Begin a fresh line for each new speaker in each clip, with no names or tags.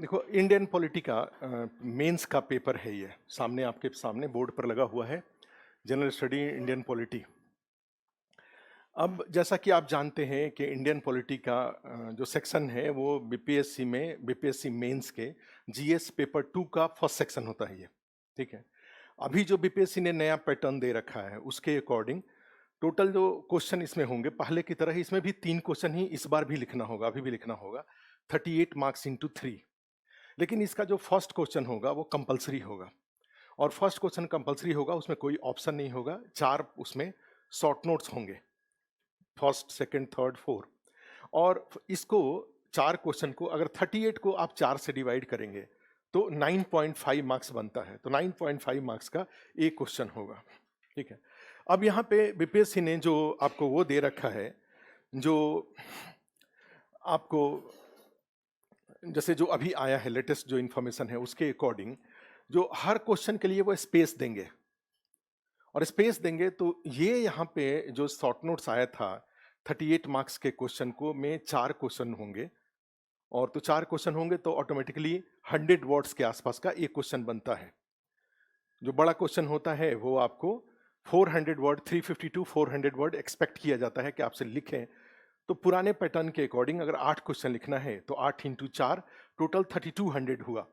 देखो, Indian polity का mains का पेपर है ये। सामने आपके सामने बोर्ड पर लगा हुआ है, जनरल स्टडी इंडियन पॉलिटी। अब जैसा कि आप जानते हैं कि इंडियन पॉलिटी का जो सेक्शन है वो बीपीएससी मेंस के जीएस पेपर 2 का फर्स्ट सेक्शन होता है ये। ठीक है। अभी जो बीपीएससी ने नया पैटर्न दे रखा है उसके अकॉर्डिंग टोटल जो क्वेश्चन इसमें होंगे पहले की तरह ही इसमें भी 3 क्वेश्चन ही इस बार भी लिखना होगा, अभी भी लिखना होगा। 38 मार्क्स इंटू 3। लेकिन इसका जो फर्स्ट क्वेश्चन होगा वो कंपलसरी होगा, और फर्स्ट क्वेश्चन कंपलसरी होगा, उसमें कोई ऑप्शन नहीं होगा। 4 उसमें शॉर्ट नोट्स होंगे, फर्स्ट, सेकंड, थर्ड, फोर। और इसको 4 क्वेश्चन को अगर 38 को आप 4 से डिवाइड करेंगे तो 9.5 मार्क्स बनता है। तो 9.5 मार्क्स का एक क्वेश्चन होगा। ठीक है। अब यहाँ पे बीपीएससी ने जो आपको वो दे रखा है, जो आपको जैसे जो अभी आया है लेटेस्ट जो इन्फॉर्मेशन है उसके अकॉर्डिंग जो हर क्वेश्चन के लिए वो स्पेस देंगे, और स्पेस देंगे तो ये यहाँ पे जो शॉर्ट नोट्स आया था 38 मार्क्स के क्वेश्चन को में 4 क्वेश्चन होंगे, और तो 4 क्वेश्चन होंगे तो ऑटोमेटिकली 100 वर्ड्स के आसपास का एक क्वेश्चन बनता है। जो बड़ा क्वेश्चन होता है वो आपको 400 वर्ड, 350 टू 400 वर्ड एक्सपेक्ट किया जाता है कि आपसे लिखें। तो पुराने पैटर्न के अकॉर्डिंग अगर 8 क्वेश्चन लिखना है तो 8 इंटू 4 टोटल 3200 हुआ,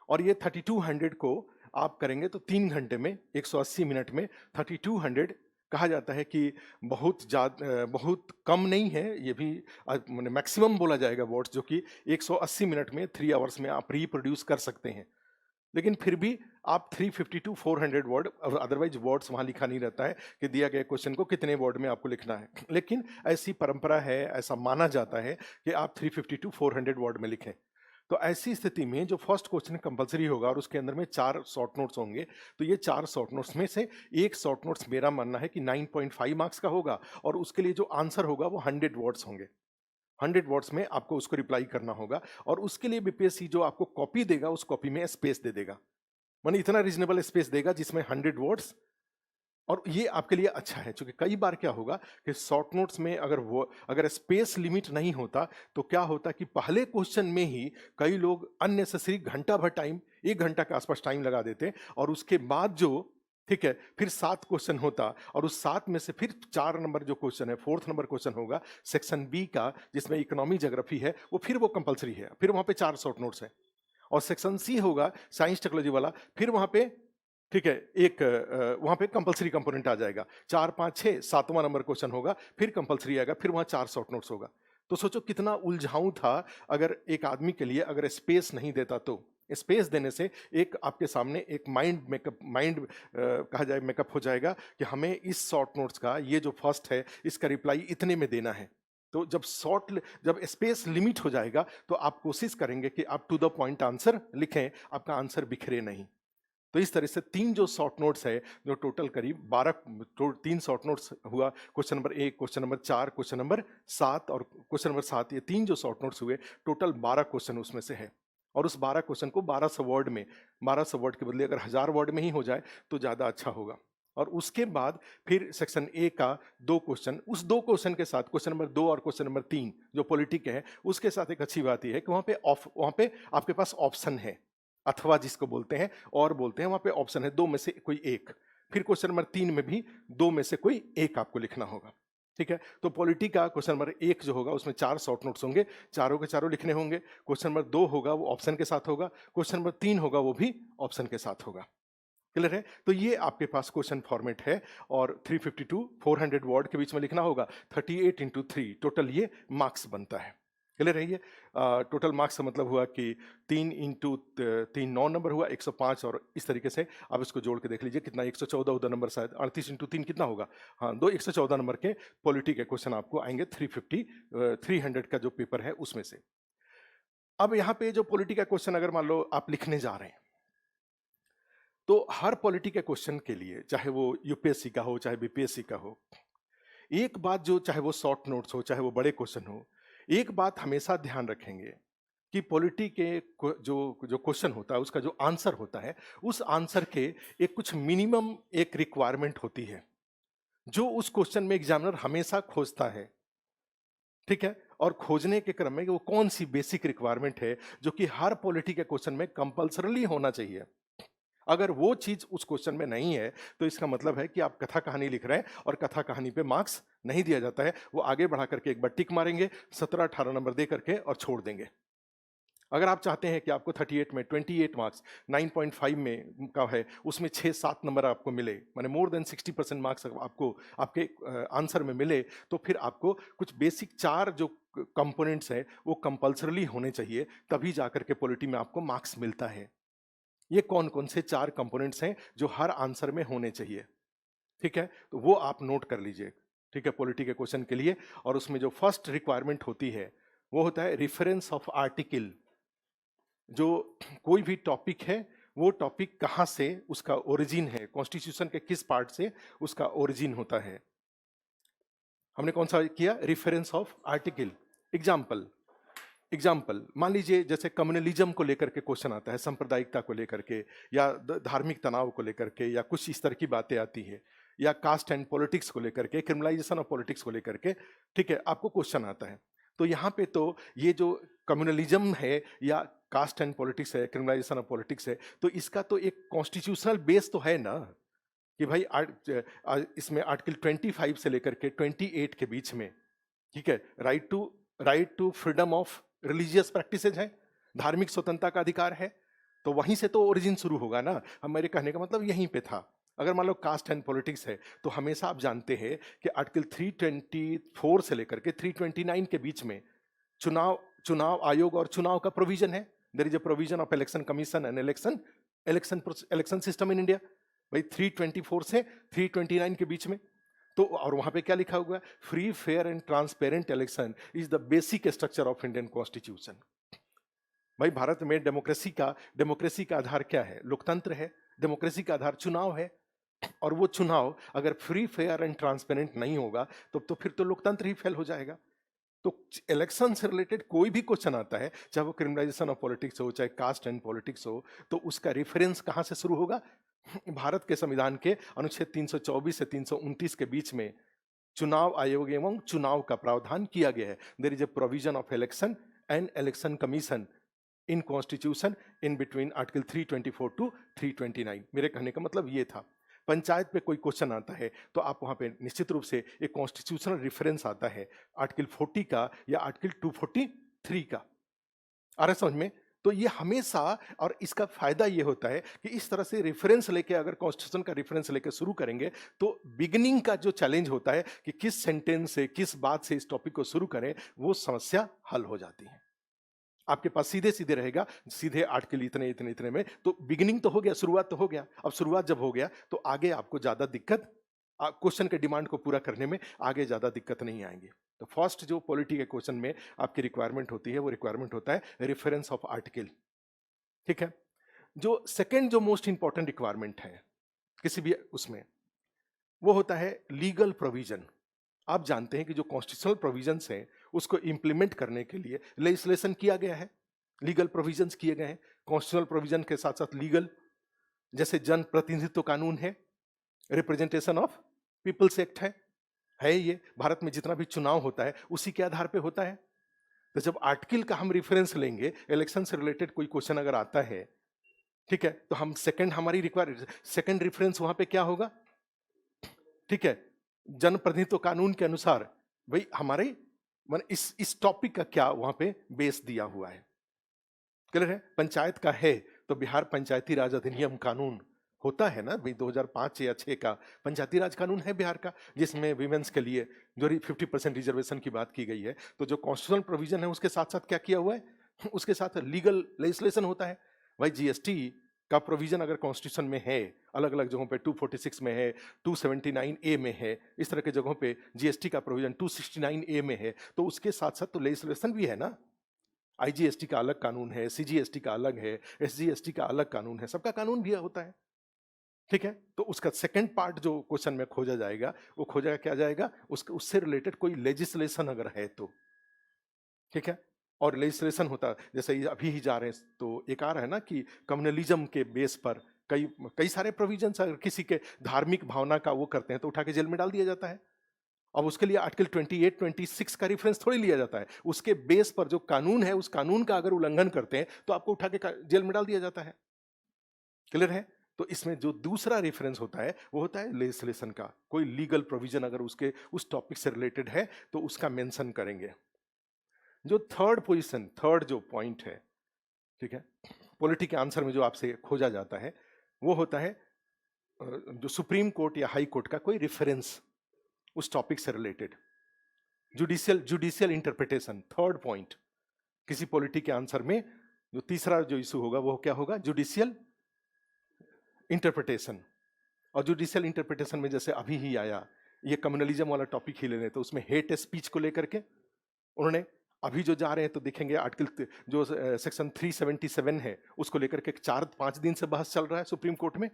और ये 3200 को आप करेंगे तो 3 घंटे में 180 मिनट में 3200 कहा जाता है कि बहुत कम नहीं है, ये भी मैक्सिमम बोला जाएगा वर्ड्स, जो कि 180 मिनट में 3 आवर्स में आप रिप्रोड्यूस कर सकते हैं। लेकिन फिर भी आप 350 टू 400 वर्ड, अदरवाइज वर्ड्स वहां लिखा नहीं रहता है कि दिया गया क्वेश्चन को कितने वर्ड में आपको लिखना है। लेकिन ऐसी परंपरा है, ऐसा माना जाता है कि आप 350 टू 400 वर्ड में लिखें। तो ऐसी स्थिति में जो फर्स्ट क्वेश्चन कंपलसरी होगा और उसके अंदर में 4 शॉर्ट नोट्स होंगे, तो ये 4 शॉर्ट नोट्स में से एक शॉर्ट नोट्स मेरा मानना है कि 9.5 मार्क्स का होगा, और उसके लिए जो आंसर होगा वो 100 वर्ड्स होंगे। 100 वर्ड्स में आपको उसको रिप्लाई करना होगा, और उसके लिए बीपीएससी जो आपको कॉपी देगा उस कॉपी में स्पेस दे देगा, माने इतना रीजनेबल स्पेस देगा जिसमें 100 वर्ड्स। और ये आपके लिए अच्छा है, क्योंकि कई बार क्या होगा कि शॉर्ट नोट्स में अगर स्पेस लिमिट नहीं होता तो क्या होता कि पहले क्वेश्चन में ही कई लोग अननेसेसरी घंटा भर टाइम, 1 घंटा के आसपास टाइम लगा देते, और उसके बाद जो, ठीक है, फिर 7 क्वेश्चन होता, और उस 7 में से फिर 4 नंबर जो क्वेश्चन है, 4th नंबर क्वेश्चन होगा सेक्शन बी का, जिसमें इकोनॉमी ज्योग्राफी है, वो फिर वो कंपलसरी है, फिर वहां पे 4 शॉर्ट नोट्स है। और सेक्शन सी होगा साइंस टेक्नोलॉजी वाला, फिर वहां पे, ठीक है, एक वहां पे कंपलसरी कंपोनेंट आ जाएगा। 4, 5, 6, 7वां नंबर क्वेश्चन होगा, फिर कंपलसरी आएगा, फिर वहां 4 शॉर्ट नोट्स होगा। तो सोचो कितना उलझाऊ था अगर एक आदमी के लिए अगर स्पेस नहीं देता तो। स्पेस देने से एक आपके सामने एक माइंड कहा जाए मेकअप हो जाएगा कि हमें इस शॉर्ट नोट्स का ये जो फर्स्ट है इसका रिप्लाई इतने में देना है। तो जब स्पेस लिमिट हो जाएगा तो आप कोशिश करेंगे कि आप टू द पॉइंट आंसर लिखें, आपका आंसर बिखरे नहीं। तो इस तरह से 3 जो शॉर्ट नोट्स है, जो टोटल करीब 12, 3 शॉर्ट नोट्स हुआ, question number 1, question number 4, question number 7 और क्वेश्चन नंबर 7, ये 3 जो शॉर्ट नोट्स हुए, टोटल 12 क्वेश्चन उसमें से है। और उस 12 क्वेश्चन को 1200 वर्ड में, 1200 वर्ड के बदले अगर 1000 वर्ड में ही हो जाए तो ज़्यादा अच्छा होगा। और उसके बाद फिर सेक्शन ए का 2 क्वेश्चन, उस 2 क्वेश्चन के साथ क्वेश्चन नंबर 2 और क्वेश्चन नंबर 3 जो पॉलिटिक है, उसके साथ एक अच्छी बात यह है कि वहाँ पे आपके पास ऑप्शन है, अथवा जिसको बोलते हैं और बोलते हैं, वहां पे ऑप्शन है 2 में से कोई एक। फिर क्वेश्चन नंबर 3 में भी 2 में से कोई एक आपको लिखना होगा। ठीक है। तो पॉलिटी का क्वेश्चन नंबर 1 जो होगा उसमें 4 शॉर्ट नोट्स होंगे, चारों के चारों लिखने होंगे। क्वेश्चन नंबर 2 होगा वो ऑप्शन के साथ होगा, क्वेश्चन नंबर 3 होगा वो भी ऑप्शन के साथ होगा। क्लियर है? तो ये आपके पास क्वेश्चन फॉर्मेट है, और 350 टू 400 वर्ड के बीच में लिखना होगा। 38 इंटू 3 टोटल ये मार्क्स बनता है। क्लियर है? ये टोटल मार्क्स का मतलब हुआ कि 3 इंटू 3 9 नंबर हुआ, 105, और इस तरीके से आप इसको जोड़ के देख लीजिए कितना, 114 उधर नंबर, शायद 38 इंटू 3 कितना होगा, हाँ 2, 114 नंबर के पॉलिटी के क्वेश्चन आपको आएंगे 300 का जो पेपर है उसमें से। अब यहाँ पे जो पॉलिटी का क्वेश्चन अगर मान लो आप लिखने जा रहे हैं, तो हर पॉलिटी के क्वेश्चन के लिए, चाहे वो यूपीएससी का हो चाहे बीपीएससी का हो, एक बात जो, चाहे वो शॉर्ट नोट्स हो चाहे वो बड़े क्वेश्चन हो, एक बात हमेशा ध्यान रखेंगे कि पॉलिटी के जो जो क्वेश्चन होता है उसका जो आंसर होता है, उस आंसर के एक कुछ मिनिमम एक रिक्वायरमेंट होती है जो उस क्वेश्चन में एग्जामिनर हमेशा खोजता है। ठीक है। और खोजने के क्रम में कि वो कौन सी बेसिक रिक्वायरमेंट है जो कि हर पॉलिटी के क्वेश्चन में कंपल्सरली होना चाहिए। अगर वो चीज उस क्वेश्चन में नहीं है तो इसका मतलब है कि आप कथा कहानी लिख रहे हैं और कथा कहानी पे मार्क्स नहीं दिया जाता है, वो आगे बढ़ा करके एक बार टिक मारेंगे, 17-18 नंबर दे करके और छोड़ देंगे। अगर आप चाहते हैं कि आपको 38 में 28 मार्क्स 9.5 में का है, उसमें 6-7 नंबर आपको मिले, माने मोर देन 60% मार्क्स आपको आपके आंसर में मिले, तो फिर आपको कुछ बेसिक 4 जो कंपोनेंट्स हैं वो कंपल्सरली होने चाहिए, तभी जाकर के पॉलिटी में आपको मार्क्स मिलता है। ये कौन कौन से 4 कंपोनेंट्स हैं जो हर आंसर में होने चाहिए, ठीक है? तो वो आप नोट कर लीजिए, ठीक है, पॉलिटी के क्वेश्चन के लिए। और उसमें जो फर्स्ट रिक्वायरमेंट होती है वो होता है रेफरेंस ऑफ आर्टिकल। जो कोई भी टॉपिक है वो टॉपिक कहाँ से उसका ओरिजिन है, कॉन्स्टिट्यूशन के किस पार्ट से उसका ओरिजिन होता है। हमने कौन सा किया, reference of article. Example example मान लीजिए जैसे कम्युनलिज्म को लेकर के क्वेश्चन आता है, सांप्रदायिकता को लेकर के या धार्मिक तनाव को लेकर के या कुछ इस तरह की बातें आती है, या कास्ट एंड पॉलिटिक्स को लेकर के, क्रिमिनलाइजेशन ऑफ पॉलिटिक्स को लेकर के, ठीक है, आपको क्वेश्चन आता है। तो यहाँ पे तो ये जो कम्युनलिज्म है या कास्ट एंड पॉलिटिक्स है, क्रिमिनलाइजेशन ऑफ पॉलिटिक्स है, तो इसका तो एक कॉन्स्टिट्यूशनल बेस तो है ना कि भाई इसमें आर्टिकल 25 से लेकर के 28 के बीच में, ठीक है, right to freedom of religious practices है, धार्मिक स्वतंत्रता का अधिकार है। तो वहीं से तो ओरिजिन शुरू होगा ना, हम मेरे कहने का मतलब यहीं पे था। अगर मान लो कास्ट एंड पॉलिटिक्स है तो हमेशा आप जानते हैं कि आर्टिकल 324 से लेकर के 329 के बीच में चुनाव चुनाव आयोग और चुनाव का प्रोविजन है। There is a provision of election commission and election system in India. भाई 324 से 329 के बीच में तो, और वहां पे क्या लिखा हुआ है, free fair and transparent election is the basic structure of Indian constitution. भाई भारत में डेमोक्रेसी का आधार क्या है, लोकतंत्र है। डेमोक्रेसी का आधार चुनाव है, और वो चुनाव अगर फ्री फेयर एंड ट्रांसपेरेंट नहीं होगा तो फिर तो लोकतंत्र ही फेल हो जाएगा। तो इलेक्शन से रिलेटेड कोई भी क्वेश्चन आता है, चाहे वो क्रिमिनलाइजेशन ऑफ पॉलिटिक्स हो, चाहे कास्ट एंड पॉलिटिक्स हो, तो उसका रेफरेंस कहां से शुरू होगा, भारत के संविधान के अनुच्छेद 324 से 329 के बीच में चुनाव आयोग एवं चुनाव का प्रावधान किया गया है। There is a provision of election and election commission in constitution in between article 324 to 329। मेरे कहने का मतलब ये था, पंचायत पे कोई क्वेश्चन आता है तो आप वहां पे निश्चित रूप से एक कॉन्स्टिट्यूशनल रेफरेंस आता है, आर्टिकल 40 का या आर्टिकल 243 का। आ रहा समझ में? तो ये हमेशा, और इसका फायदा ये होता है कि इस तरह से रेफरेंस लेके अगर कॉन्स्टिट्यूशन का रेफरेंस लेके शुरू करेंगे तो बिगिनिंग का जो चैलेंज होता है कि किस सेंटेंस से, किस बात से इस टॉपिक को शुरू करें, वो समस्या हल हो जाती है। आपके पास सीधे सीधे रहेगा, सीधे आर्टिकल इतने इतने इतने में, तो बिगिनिंग तो हो गया, शुरुआत तो हो गया। अब शुरुआत जब हो गया तो आगे आपको ज्यादा दिक्कत, क्वेश्चन के डिमांड को पूरा करने में आगे ज्यादा दिक्कत नहीं आएंगी। तो फर्स्ट जो पॉलिटी के क्वेश्चन में आपकी रिक्वायरमेंट होती है वो रिक्वायरमेंट होता है रेफरेंस ऑफ आर्टिकल, ठीक है। जो सेकेंड जो मोस्ट इंपॉर्टेंट रिक्वायरमेंट है किसी भी उसमें, वो होता है लीगल प्रोविजन। आप जानते हैं कि जो कॉन्स्टिट्यूशनल प्रोविजंस हैं उसको इंप्लीमेंट करने के लिए लेजिस्लेशन किया गया है, लीगल प्रोविजंस किए गए हैं। कॉन्स्टिट्यूशनल प्रोविजन के साथ साथ लीगल, जैसे जन प्रतिनिधित्व कानून है, रिप्रेजेंटेशन ऑफ पीपल्स एक्ट है ये भारत में जितना भी चुनाव होता है उसी के आधार पे होता है। तो जब आर्टिकल का हम रेफरेंस लेंगे, इलेक्शन से रिलेटेड कोई क्वेश्चन अगर आता है, ठीक है, तो हम सेकंड रेफरेंस वहां पे क्या होगा, ठीक है, जनप्रतिनिधित्व कानून के अनुसार भाई हमारे मान इस टॉपिक का क्या वहां पे बेस दिया हुआ है। क्लियर है? पंचायत का है तो बिहार पंचायती राज अधिनियम कानून होता है ना भाई, 2005 या 6 का पंचायती राज कानून है बिहार का, जिसमें विमेंस के लिए जो 50% रिजर्वेशन की बात की गई है। तो जो कॉन्स्टिट्यूशनल प्रोविजन है उसके साथ साथ क्या किया हुआ है, उसके साथ लीगल लेजिस्लेशन होता है। भाई जीएसटी का प्रोविजन अगर कॉन्स्टिट्यूशन में है, अलग अलग जगहों पे 246 में है, 279A में है, इस तरह के जगहों पे जीएसटी का प्रोविजन 269A में है, तो उसके साथ साथ तो लेजिस्लेशन भी है ना। आईजीएसटी का अलग कानून है, सीजीएसटी का अलग है, एसजीएसटी का अलग कानून है, सबका कानून भी होता है, ठीक है। तो उसका सेकंड पार्ट जो क्वेश्चन में खोजा जाएगा वो खोजा क्या जाएगा, उससे रिलेटेड कोई लेजिस्लेशन अगर है तो, ठीक है। और लेजिस्लेशन होता जैसे अभी ही जा रहे हैं तो एक आ रहा है ना कि कम्युनलिज्म के बेस पर कई कई सारे प्रोविजंस अगर किसी के धार्मिक भावना का वो करते हैं तो उठा के जेल में डाल दिया जाता है। अब उसके लिए आर्टिकल 28, 26 का रेफरेंस थोड़ी लिया जाता है। उसके बेस पर जो कानून है, उस कानून का अगर उल्लंघन करते हैं तो आपको उठा के जेल में डाल दिया जाता है। क्लियर है? तो इसमें जो दूसरा रेफरेंस होता है वो होता है लेजिस्लेशन का। कोई लीगल प्रोविजन अगर उसके उस टॉपिक से रिलेटेड है तो उसका मेंशन करेंगे। जो थर्ड जो पॉइंट है, ठीक है, पॉलिटी के आंसर में जो आपसे खोजा जाता है वो होता है जो सुप्रीम कोर्ट या हाई कोर्ट का कोई रेफरेंस उस टॉपिक से related. Judicial interpretation, third point. किसी पॉलिटी के आंसर में जो तीसरा जो इशू होगा वो क्या होगा? Judicial interpretation. और जुडिशियल इंटरप्रिटेशन में जैसे अभी ही आया ये कम्युनलिज्म वाला टॉपिक ही ले लें तो उसमें हेट स्पीच को लेकर के उन्होंने अभी जो जा रहे हैं तो देखेंगे आर्टिकल जो सेक्शन 377 है उसको लेकर के 4-5 दिन से बहस चल रहा है सुप्रीम कोर्ट में।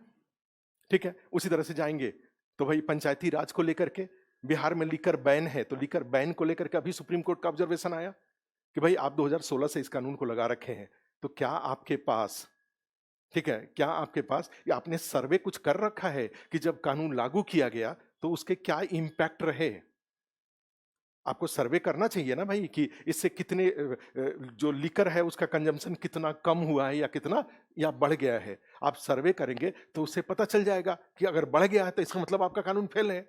ठीक है, उसी तरह से जाएंगे तो भाई पंचायती राज को लेकर के बिहार में लिकर बैन है तो लिकर बैन को लेकर के अभी सुप्रीम कोर्ट का ऑब्जर्वेशन आया कि भाई आप 2016 से इस कानून को लगा रखे हैं तो क्या आपके पास, ठीक है, क्या आपके पास या आपने सर्वे कुछ कर रखा है कि जब कानून लागू किया गया तो उसके क्या इंपैक्ट रहे? आपको सर्वे करना चाहिए ना भाई कि इससे कितने जो लिकर है उसका कंजम्पशन कितना कम हुआ है या कितना या बढ़ गया है। आप सर्वे करेंगे तो उससे पता चल जाएगा कि अगर बढ़ गया है तो इसका मतलब आपका कानून फेल है।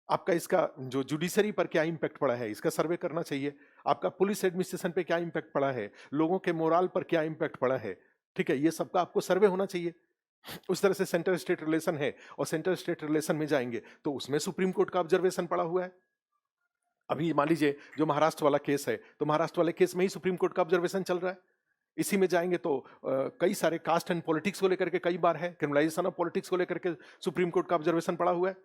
आपका इसका जो जुडिशरी पर क्या इंपैक्ट पड़ा है इसका सर्वे करना चाहिए। आपका पुलिस एडमिनिस्ट्रेशन पे क्या इंपैक्ट पड़ा है, लोगों के मोरल पर क्या इंपैक्ट पड़ा है, ठीक है, ये सबका आपको सर्वे होना चाहिए। उस तरह से सेंटर स्टेट रिलेशन है और सेंटर स्टेट रिलेशन में जाएंगे तो उसमें सुप्रीम कोर्ट का ऑब्जर्वेशन पड़ा हुआ है। अभी मान लीजिए जो महाराष्ट्र वाला केस है तो महाराष्ट्र वाले केस में ही सुप्रीम कोर्ट का ऑब्जर्वेशन चल रहा है। इसी में जाएंगे तो कई सारे कास्ट एंड पॉलिटिक्स को लेकर के कई बार है, क्रिमिनलाइजेशन ऑफ पॉलिटिक्स को लेकर के सुप्रीम कोर्ट का ऑब्जर्वेशन पड़ा हुआ है।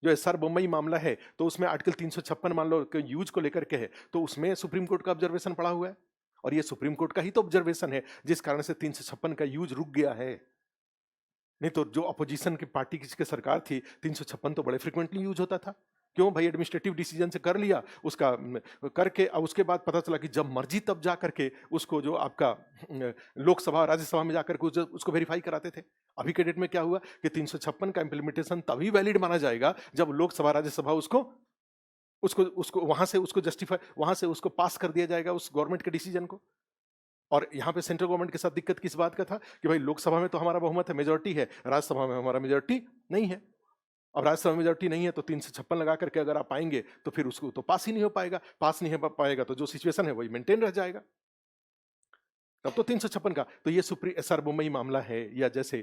जो एसआर बम्बई मामला है तो उसमें आर्टिकल 356 मान लो यूज को लेकर के है तो उसमें सुप्रीम कोर्ट का ऑब्जर्वेशन पड़ा हुआ है और ये सुप्रीम कोर्ट का ही तो ऑब्जर्वेशन है जिस कारण से 356 का यूज रुक गया है। नहीं तो जो अपोजिशन की पार्टी की सरकार थी 356 तो बड़े फ्रिक्वेंटली यूज होता था। क्यों भाई? एडमिनिस्ट्रेटिव डिसीजन से कर लिया उसका करके अब उसके बाद पता चला कि जब मर्जी तब जा करके उसको जो आपका लोकसभा राज्यसभा में जाकर के उसको वेरीफाई कराते थे। अभी के डेट में क्या हुआ कि 356 का इंप्लीमेंटेशन तभी वैलिड माना जाएगा जब लोकसभा राज्यसभा उसको उसको उसको वहां से उसको जस्टिफाई वहां से उसको पास कर दिया जाएगा उस गवर्नमेंट के डिसीजन को। और यहाँ पे सेंट्रल गवर्नमेंट के साथ दिक्कत किस बात का था कि भाई लोकसभा में तो हमारा बहुमत है, मेजोरिटी है, राज्यसभा में हमारा मेजोरिटी नहीं है। अब राज्यसभा में मेजोरिटी नहीं है तो 356 लगा करके अगर आप आएंगे तो फिर उसको तो पास ही नहीं हो पाएगा। पास नहीं हो पाएगा तो जो सिचुएशन है वही मेंटेन रह जाएगा। तब तो 356 का तो ये एसआर बम्बई मामला है या जैसे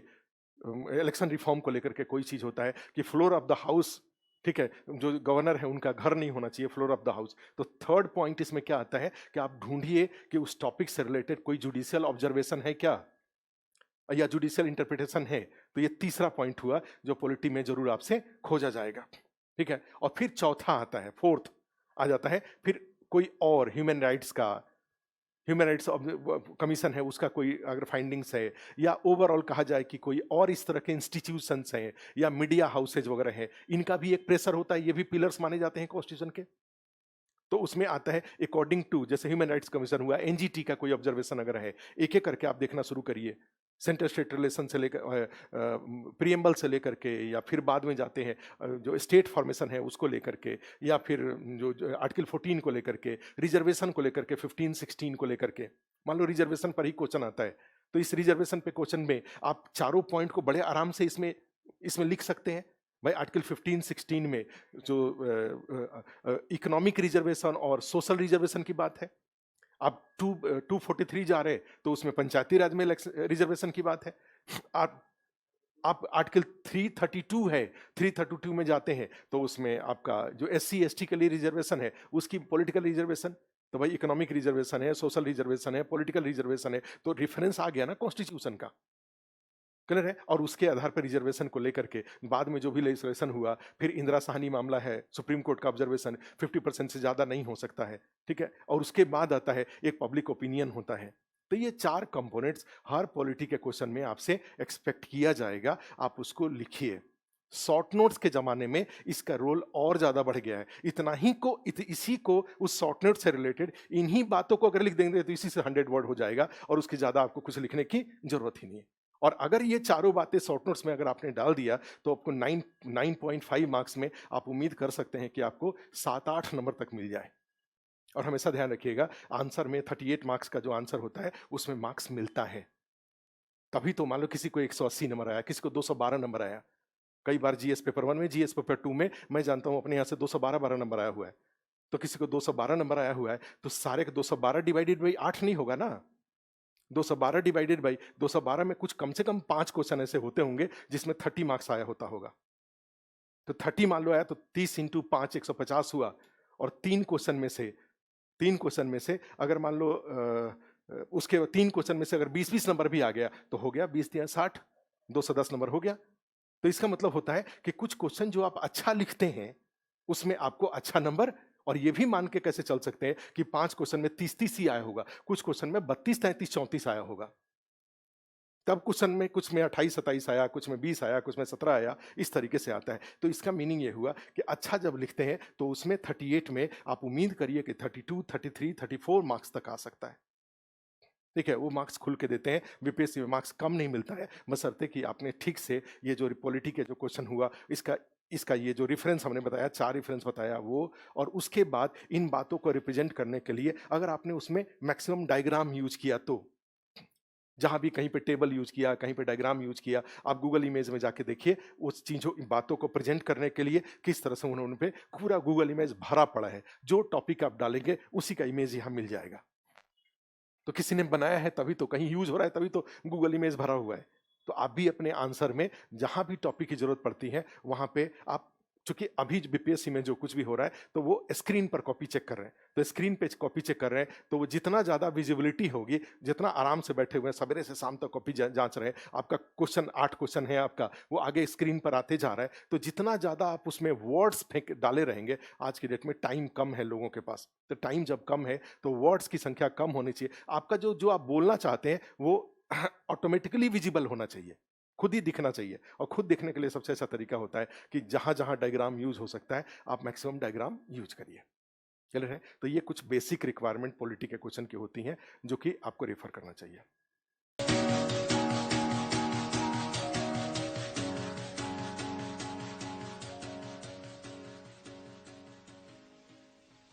इलेक्शन रिफॉर्म को लेकर के कोई चीज होता है कि फ्लोर ऑफ द हाउस, ठीक है, जो गवर्नर है उनका घर नहीं होना चाहिए, फ्लोर ऑफ द हाउस। तो थर्ड पॉइंट इसमें क्या आता है कि आप ढूंढिए कि उस टॉपिक से रिलेटेड कोई जुडिशियल ऑब्जर्वेशन है क्या या जुडिशियल इंटरप्रिटेशन है। तो ये तीसरा पॉइंट हुआ जो पॉलिटी में जरूर आपसे खोजा जाएगा, ठीक है। और फिर चौथा आता है, फोर्थ आ जाता है फिर कोई और ह्यूमन राइट्स कमीशन है उसका कोई अगर फाइंडिंग्स है या ओवरऑल कहा जाए कि कोई और इस तरह के इंस्टीट्यूशंस हैं या मीडिया हाउसेज वगैरह हैं, इनका भी एक प्रेशर होता है, ये भी पिलर्स माने जाते हैं कॉन्स्टिट्यूशन के। तो उसमें आता है अकॉर्डिंग टू, जैसे ह्यूमन राइट्स कमीशन हुआ, एनजीटी का कोई ऑब्जर्वेशन अगर है, एक एक करके आप देखना शुरू करिए। सेंटर स्टेट रिलेशन से लेकर प्रीएम्बल से लेकर के या फिर बाद में जाते हैं जो स्टेट फॉर्मेशन है उसको लेकर के या फिर जो आर्टिकल 14 को लेकर के, रिजर्वेशन को लेकर के, 15-16 को लेकर के। मान लो रिजर्वेशन पर ही क्वेश्चन आता है तो इस रिजर्वेशन पे क्वेश्चन में आप चारों पॉइंट को बड़े आराम से इसमें लिख सकते हैं। भाई आर्टिकल 15-16 में जो इकोनॉमिक रिजर्वेशन और सोशल रिजर्वेशन की बात है। आप 243 जा रहे तो उसमें पंचायती राज में रिजर्वेशन की बात है। आप आर्टिकल 332 है, 332 में जाते हैं तो उसमें आपका जो SC ST के लिए रिजर्वेशन है उसकी पॉलिटिकल रिजर्वेशन। तो भाई इकोनॉमिक रिजर्वेशन है, सोशल रिजर्वेशन है, पॉलिटिकल रिजर्वेशन है, तो रेफरेंस आ गया ना कॉन्स्टिट्यूशन का। क्लियर है? और उसके आधार पर रिजर्वेशन को लेकर के बाद में जो भी लेजिस्लेशन हुआ, फिर इंदिरा साहनी मामला है, सुप्रीम कोर्ट का ऑब्जर्वेशन 50% से ज्यादा नहीं हो सकता है, ठीक है। और उसके बाद आता है एक पब्लिक ओपिनियन होता है। तो ये 4 कंपोनेंट्स हर पॉलिटी के क्वेश्चन में आपसे एक्सपेक्ट किया जाएगा, आप उसको लिखिए। शॉर्ट नोट्स के जमाने में इसका रोल और ज्यादा बढ़ गया है। इसी को उस शॉर्ट नोट से रिलेटेड इन्हीं बातों को अगर लिख देंगे तो इसी से 100 वर्ड हो जाएगा और उसके ज्यादा आपको कुछ लिखने की जरूरत ही नहीं है। और अगर ये चारों बातें शॉर्ट नोट्स में अगर आपने डाल दिया तो आपको 9.5 मार्क्स में आप उम्मीद कर सकते हैं कि आपको 7-8 नंबर तक मिल जाए। और हमेशा ध्यान रखिएगा, आंसर में 38 मार्क्स का जो आंसर होता है उसमें मार्क्स मिलता है। तभी तो मान लो किसी को 180 नंबर आया, किसी को 212 नंबर आया। कई बार जीएस पेपर 1 में, जीएस पेपर 2 में मैं जानता हूं अपने यहां से 212 नंबर आया हुआ है। तो किसी को 212 नंबर आया हुआ है तो सारे के 212 डिवाइडेड बाई 8 नहीं होगा ना। 212 डिवाइडेड बाई 212 में कुछ कम से कम 5 क्वेश्चन ऐसे होते होंगे जिसमें 30 मार्क्स आया होता होगा। तो 30 मान लो आया तो 30 इंटू 5 150 हुआ। और 3 क्वेश्चन में से अगर मान लो उसके 3 क्वेश्चन में से अगर 20-20 नंबर भी आ गया तो हो गया 20 या 60, 210 नंबर हो गया। तो इसका मतलब होता है कि कुछ क्वेश्चन जो आप अच्छा लिखते हैं उसमें आपको अच्छा नंबर, और ये भी मान के कैसे चल सकते हैं कि 5 क्वेश्चन में 30-30 ही आया होगा, कुछ क्वेश्चन में 32, 33, 34 आया होगा। तब क्वेश्चन में कुछ में 28-27 आया, कुछ में 20 आया, कुछ में 17 आया, इस तरीके से आता है। तो इसका मीनिंग ये हुआ कि अच्छा जब लिखते हैं तो उसमें 38 में आप उम्मीद करिए कि 32, 33, 34 मार्क्स तक आ सकता है। ठीक है, वो मार्क्स खुल के देते हैं, बीपीएससी में मार्क्स कम नहीं मिलता है, बशर्ते कि आपने ठीक से ये जो पॉलिटी के जो क्वेश्चन हुआ इसका इसका ये जो रेफरेंस हमने बताया, 4 रेफरेंस बताया वो, और उसके बाद इन बातों को रिप्रेजेंट करने के लिए अगर आपने उसमें मैक्सिमम डायग्राम यूज किया तो, जहां भी कहीं पे टेबल यूज किया, कहीं पे डायग्राम यूज किया, आप गूगल इमेज में जाके देखिए उस चीजों बातों को प्रेजेंट करने के लिए किस तरह से उन्होंने पे पूरा गूगल इमेज भरा पड़ा है। जो टॉपिक आप डालेंगे उसी का इमेज यहां मिल जाएगा। तो किसी ने बनाया है तभी तो, कहीं यूज हो रहा है तभी तो गूगल इमेज भरा हुआ है। तो आप भी अपने आंसर में जहां भी टॉपिक की जरूरत पड़ती है वहां पे आप, चूंकि अभी बीपीएससी में जो कुछ भी हो रहा है तो वो स्क्रीन पर कॉपी चेक कर रहे हैं, तो स्क्रीन पे कॉपी चेक कर रहे हैं, तो वो जितना ज्यादा विजिबिलिटी होगी, जितना आराम से बैठे हुए हैं सवेरे से शाम तक कॉपी जांच रहे हैं, आपका क्वेश्चन 8 क्वेश्चन है आपका, वो आगे स्क्रीन पर आते जा रहा है, तो जितना ज्यादा आप उसमें वर्ड्स फेंक डाले रहेंगे, आज की डेट में टाइम कम है लोगों के पास, तो टाइम जब कम है तो वर्ड्स की संख्या कम होनी चाहिए, आपका जो जो आप बोलना चाहते हैं वो ऑटोमेटिकली विजिबल होना चाहिए, खुद ही दिखना चाहिए। और खुद दिखने के लिए सबसे अच्छा तरीका होता है कि जहां जहां डायग्राम यूज हो सकता है आप मैक्सिमम डायग्राम यूज करिए। क्लियर है? तो ये कुछ बेसिक रिक्वायरमेंट पॉलिटी के क्वेश्चन की होती हैं जो कि आपको रेफर करना चाहिए।